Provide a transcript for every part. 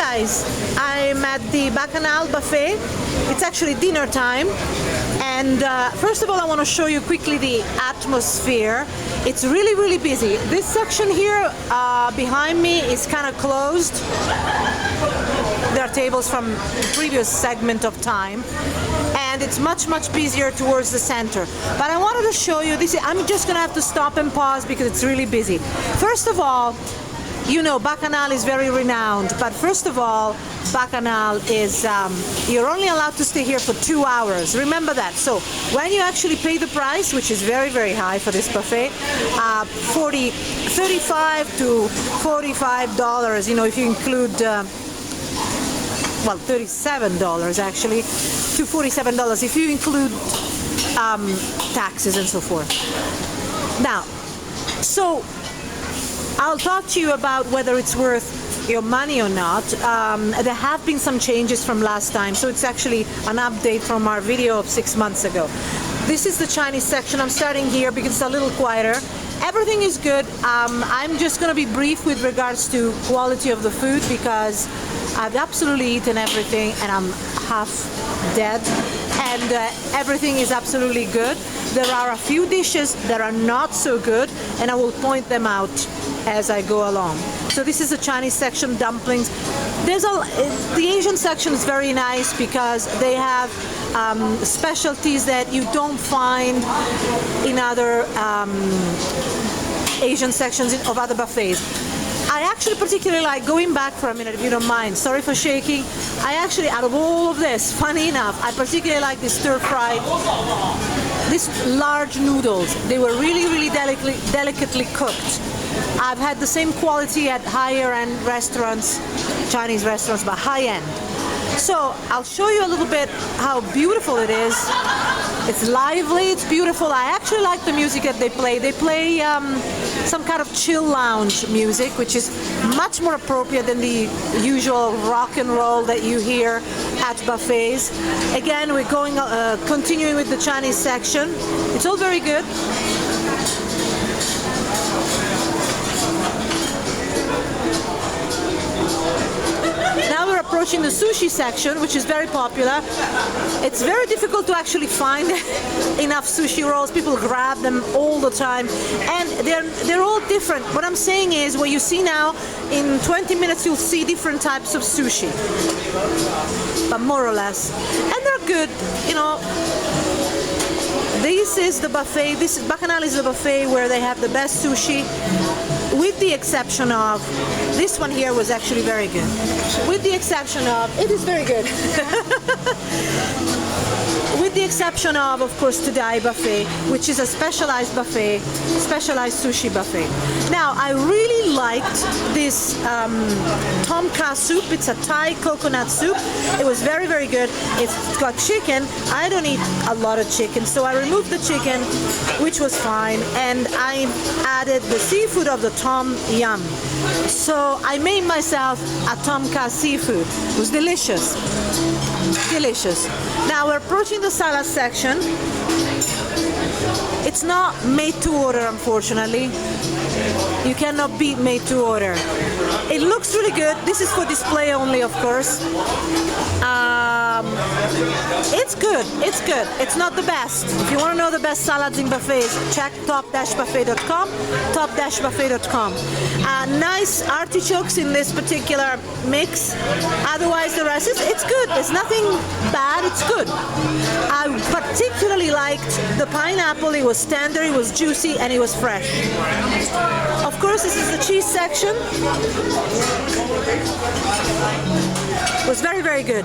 guys, I'm at the Bacchanal buffet. It's actually dinner time, and first of all I want to show you quickly the atmosphere. It's really busy. This section here behind me is kind of closed. There are tables from the previous segment of time, and it's much busier towards the center. But I wanted to show you this. I'm just gonna have to stop and pause because it's really busy. First of all, you know, Bacchanal is very renowned, but first of all, Bacchanal is, you're only allowed to stay here for 2 hours. Remember that. So when you actually pay the price, which is very high for this buffet, $35 to $45, you know, if you include, well, $37 actually, to $47 if you include taxes and so forth. Now, so I'll talk to you about whether it's worth your money or not. There have been some changes from last time, so it's actually an update from our video of 6 months ago. This is the Chinese section. I'm starting here because it's a little quieter. Everything is good. I'm just going to be brief with regards to quality of the food because I've absolutely eaten everything and I'm half dead, and everything is absolutely good. There are a few dishes that are not so good, and I will point them out as I go along. So this is the Chinese section, dumplings. The Asian section is very nice because they have specialties that you don't find in other Asian sections of other buffets. I actually particularly like, going back for a minute if you don't mind, sorry for shaking, I actually, out of all of this, funny enough, I particularly like the stir-fried, these large noodles. They were really delicately cooked. I've had the same quality at higher end restaurants, Chinese restaurants, but high end. So I'll show you a little bit how beautiful it is. It's lively, it's beautiful. I actually like the music that they play. They play some kind of chill lounge music, which is much more appropriate than the usual rock and roll that you hear at buffets. Again, we're going continuing with the Chinese section. It's all very good. Now we're approaching the sushi section, which is very popular. It's very difficult to actually find enough sushi rolls. People grab them all the time, and they're all different. What I'm saying is, what you see now, in 20 minutes you'll see different types of sushi, but more or less, and they're good, you know. This is the buffet. Bacchanal is the buffet where they have the best sushi, with the exception of this one here was actually very good. With the exception of, it is very good. With the exception of course, Today buffet, which is a specialized buffet, specialized sushi buffet. Now, I really liked this tom kha soup. It's a Thai coconut soup. It was very good. It's got chicken. I don't eat a lot of chicken, so I removed the chicken, which was fine, and I added the seafood of the tom yum. So I made myself a tom kha seafood. It was delicious. Delicious. Now we're approaching the salad section. It's not made to order, unfortunately. You cannot beat made to order. It looks really good. This is for display only, of course. It's good. It's good. It's not the best. If you want to know the best salads in buffets, check top-buffet.com. Top-buffet.com. Nice artichokes in this particular mix. Otherwise, the rest is it's good. It's nothing bad. It's good. I particularly liked the pineapple. It was tender. It was juicy, and it was fresh. Of course, this is the cheese section. It was very good.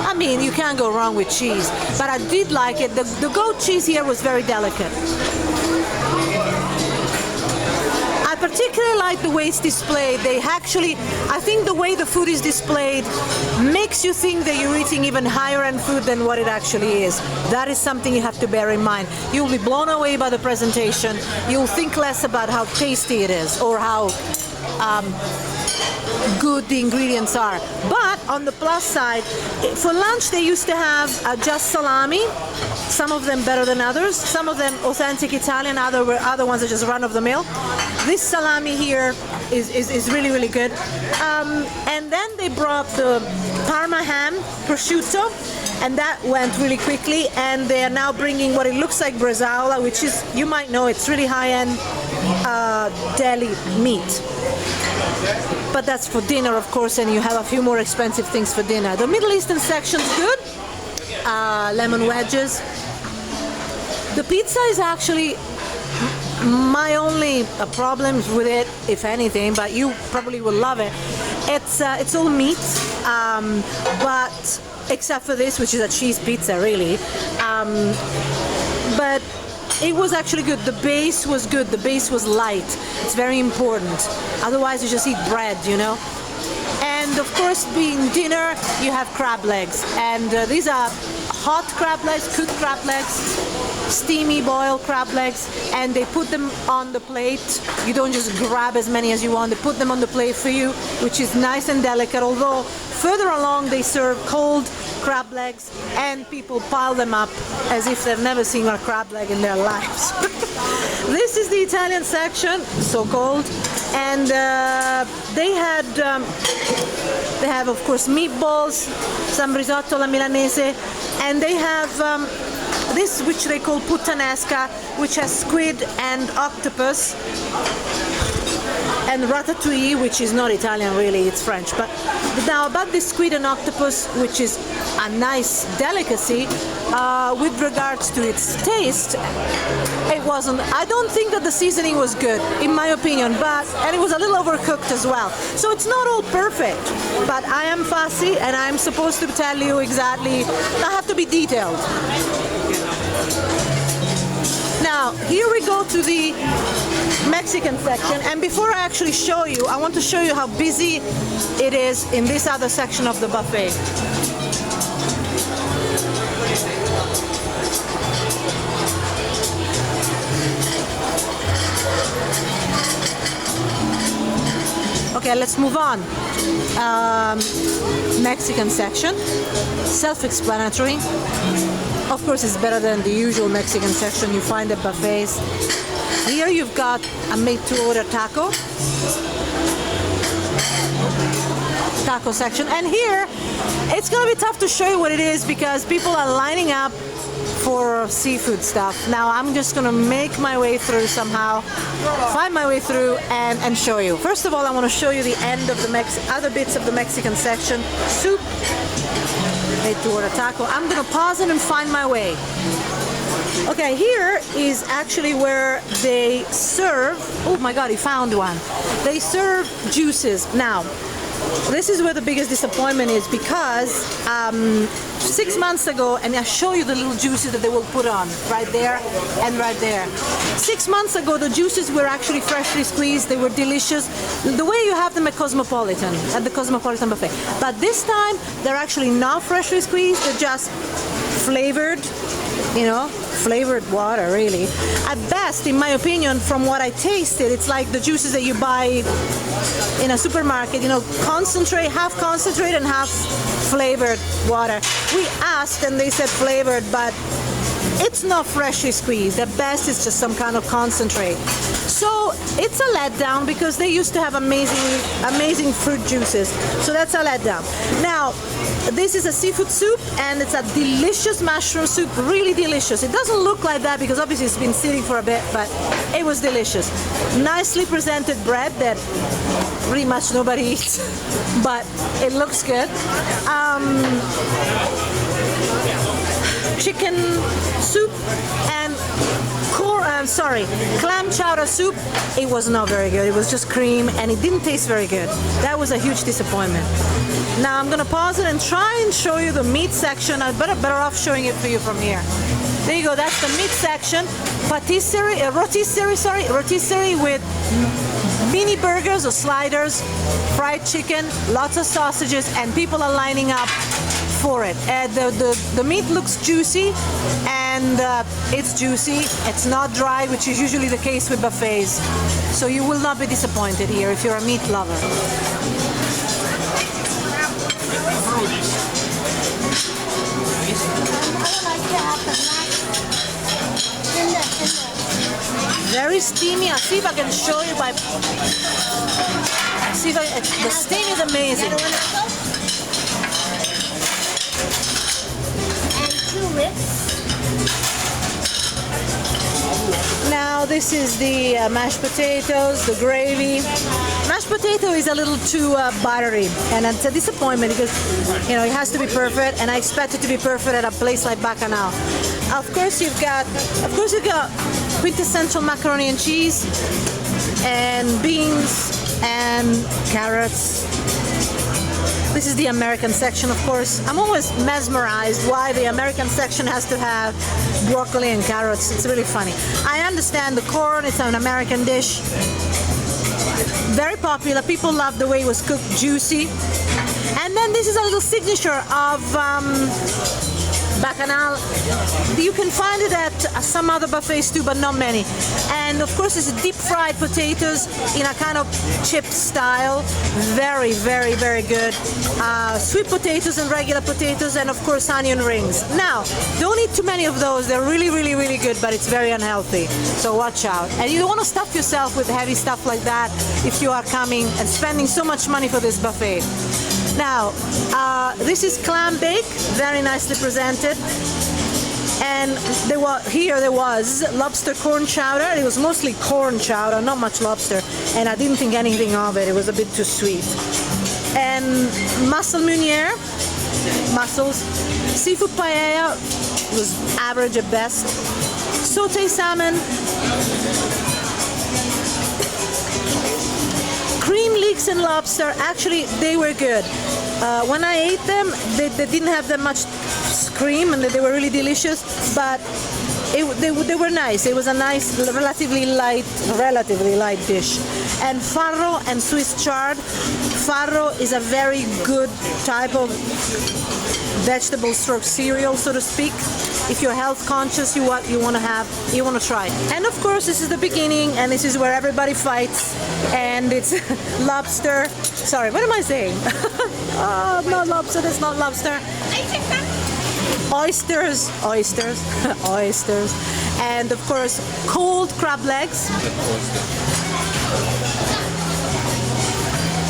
I mean, you can't go wrong with cheese, but I did like it. The goat cheese here was very delicate. I particularly like the way it's displayed. They actually, I think the way the food is displayed makes you think that you're eating even higher end food than what it actually is. That is something you have to bear in mind. You'll be blown away by the presentation. You'll think less about how tasty it is or how good the ingredients are. But on the plus side, for lunch they used to have just salami, some of them better than others, some of them authentic Italian, other ones are just run of the mill. This salami here is really, really good. And then they brought the Parma ham, prosciutto, and that went really quickly. And they are now bringing what it looks like bresaola, which is, you might know, it's really high-end deli meat. But that's for dinner, of course, and you have a few more expensive things for dinner. The Middle Eastern section's good. Lemon wedges. The pizza is actually my only problem with it, if anything, but you probably will love it. It's all meat, but except for this, which is a cheese pizza, really. But it was actually good. The base was good. The base was light. It's very important. Otherwise, you just eat bread, you know. And of course, being dinner, you have crab legs, and these are hot crab legs, cooked crab legs, steamy boiled crab legs, and they put them on the plate. You don't just grab as many as you want. They put them on the plate for you, which is nice and delicate, although further along they serve cold crab legs, and people pile them up as if they've never seen a crab leg in their lives. This is the Italian section, so-called, and they have, of course, meatballs, some risotto alla milanese, and they have this, which they call puttanesca, which has squid and octopus, and ratatouille, which is not Italian really, it's French. But now about this squid and octopus, which is a nice delicacy, with regards to its taste, it wasn't, I don't think that the seasoning was good, in my opinion, and it was a little overcooked as well. So it's not all perfect, but I am fussy and I'm supposed to tell you exactly, I have to be detailed. Now, here we go to the Mexican section, and before I actually show you, I want to show you how busy it is in this other section of the buffet. Okay, let's move on. Mexican section, self-explanatory. Of course, it's better than the usual Mexican section you find at buffets. Here you've got a made-to-order taco section, and here it's gonna be tough to show you what it is because people are lining up for seafood stuff. Now I'm just gonna make my way through somehow, find my way through and show you. First of all, I want to show you the end of the other bits of the Mexican section. Soup, made to order taco. I'm gonna pause it and find my way. Okay, here is actually where they serve, oh my god, he found one. They serve juices. Now, this is where the biggest disappointment is because 6 months ago, and I show you the little juices that they will put on right there and right there. 6 months ago, the juices were actually freshly squeezed. They were delicious, the way you have them at the Cosmopolitan buffet. But this time, they're actually not freshly squeezed. They're just flavored, you know, flavored water, really. At best, in my opinion, from what I tasted, it's like the juices that you buy in a supermarket, you know, concentrate, half concentrate and half flavored water. We asked and they said flavored, but it's not freshly squeezed. At best, it's just some kind of concentrate. So it's a letdown because they used to have amazing fruit juices. So that's a letdown. Now, this is a seafood soup and it's a delicious mushroom soup, really delicious. It doesn't look like that because obviously it's been sitting for a bit, but it was delicious. Nicely presented bread that pretty much nobody eats, but it looks good. Chicken soup and clam chowder soup. It was not very good. It was just cream and it didn't taste very good. That was a huge disappointment. Now I'm gonna pause it and try and show you the meat section. I'm better off showing it for you from here. There you go, that's the meat section. Rotisserie with mini burgers or sliders, fried chicken, lots of sausages, and people are lining up for it. The meat looks juicy, and it's juicy. It's not dry, which is usually the case with buffets. So you will not be disappointed here if you're a meat lover. Very steamy. I'll see if I can show you by See, the steam is amazing. And 2 ribs. Now this is the mashed potatoes, the gravy. Mashed potato is a little too buttery, and it's a disappointment because it has to be perfect, and I expect it to be perfect at a place like Bacchanal. Of course you've got quintessential macaroni and cheese, and beans, and carrots. This is the American section, of course. I'm always mesmerized why the American section has to have broccoli and carrots. It's really funny. I understand the corn, it's an American dish. Very popular. People love the way it was cooked, juicy. And then this is a little signature of Bacchanal. You can find it at some other buffets too, but not many. And of course, it's deep fried potatoes in a kind of chip style. Very, very, very good. Sweet potatoes and regular potatoes, and of course, onion rings. Now, don't eat too many of those. They're really, really, really good, but it's very unhealthy. So watch out. And you don't want to stuff yourself with heavy stuff like that if you are coming and spending so much money for this buffet. Now, this is clam bake, very nicely presented. And there was lobster corn chowder. It was mostly corn chowder, not much lobster. And I didn't think anything of it. It was a bit too sweet. And mussel meuniere, mussels. Seafood paella was average at best. Sauté salmon. Cream leeks and lobster, actually they were good. When I ate them, they didn't have that much cream, and they were really delicious, but they were nice. It was a nice, relatively light dish. And farro and Swiss chard. Farro is a very good type of vegetable stroke cereal, so to speak. If you're health conscious, you want to try. And of course, this is the beginning, and this is where everybody fights. And it's lobster. Sorry, what am I saying? Oh, not lobster. That's not lobster. Oysters, oysters, and of course, cold crab legs.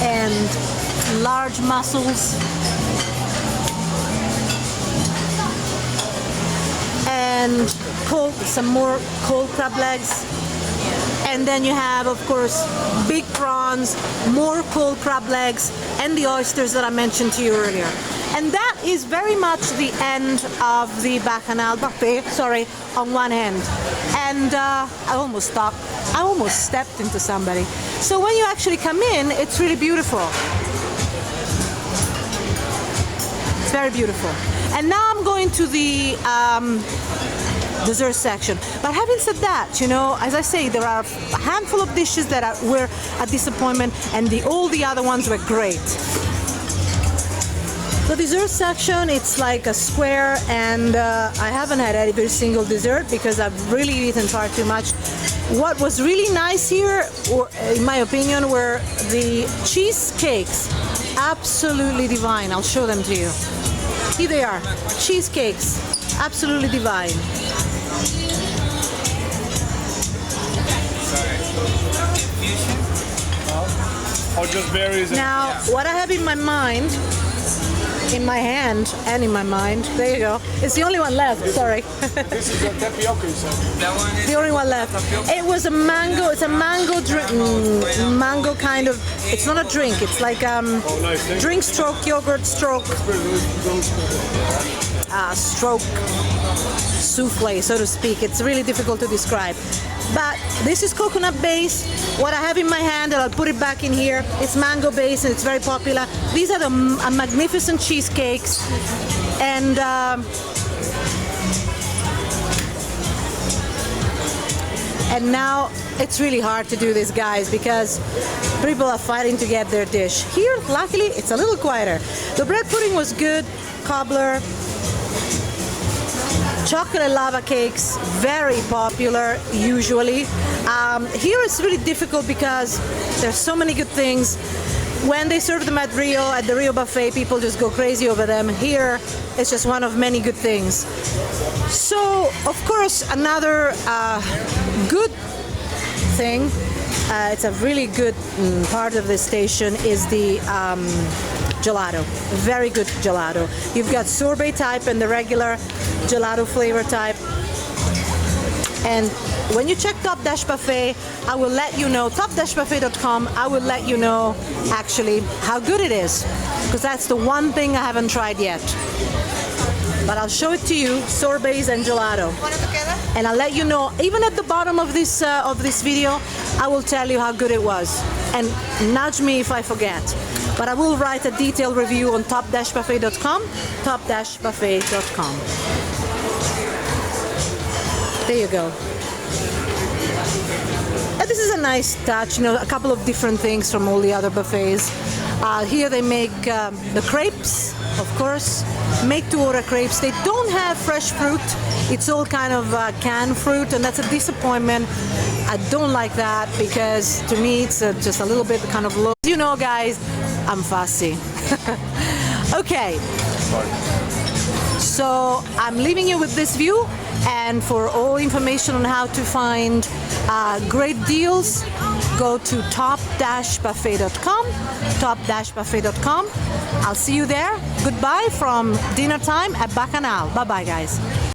And large mussels. And some more cold crab legs. And then you have, of course, big prawns, more cold crab legs, and the oysters that I mentioned to you earlier. And that is very much the end of the Bacchanal buffet, on one hand. And I almost stepped into somebody. So when you actually come in, it's really beautiful. It's very beautiful. And now I'm going to the dessert section. But having said that, as I say, there are a handful of dishes that were a disappointment, and all the other ones were great. The dessert section, it's like a square, and I haven't had every single dessert because I've really eaten far too much. What was really nice here, in my opinion, were the cheesecakes. Absolutely divine. I'll show them to you. Here they are, cheesecakes. Absolutely divine. Or just berries? Now, what I have in my mind, in my hand, and in my mind, there you go. It's the only one left, sorry. This is a tapioca, you said? That one is The only one left. It was a mango, it's a mango drink, mango kind of, it's not a drink, it's like drink stroke, yogurt stroke, stroke souffle, so to speak. It's really difficult to describe. But this is coconut base. What I have in my hand, and I'll put it back in here, it's mango base, and it's very popular. These are the magnificent cheesecakes. And now it's really hard to do this, guys, because people are fighting to get their dish. Here, luckily, it's a little quieter. The bread pudding was good, cobbler. Chocolate lava cakes, very popular usually. Here it's really difficult because there's so many good things. When they serve them at the Rio buffet, people just go crazy over them. Here, it's just one of many good things. So, of course, another good thing, It's a really good part of the station is the gelato. Very good gelato. You've got sorbet type and the regular gelato flavor type. And when you check Top Dash Buffet, I will let you know, top-buffet.com, I will let you know actually how good it is. Because that's the one thing I haven't tried yet. But I'll show it to you, sorbets and gelato. And I'll let you know, even at the bottom of this video, I will tell you how good it was. And nudge me if I forget. But I will write a detailed review on top-buffet.com, top-buffet.com. There you go. And this is a nice touch, a couple of different things from all the other buffets. Here they make the crepes, of course, made-to-order crepes. They don't have fresh fruit. It's all kind of canned fruit, and that's a disappointment. I don't like that because to me it's just a little bit kind of low. You know, guys, I'm fussy. Okay. So I'm leaving you with this view, and for all information on how to find great deals, go to top-buffet.com, top-buffet.com. I'll see you there. Goodbye from dinner time at Bacchanal. Bye-bye, guys.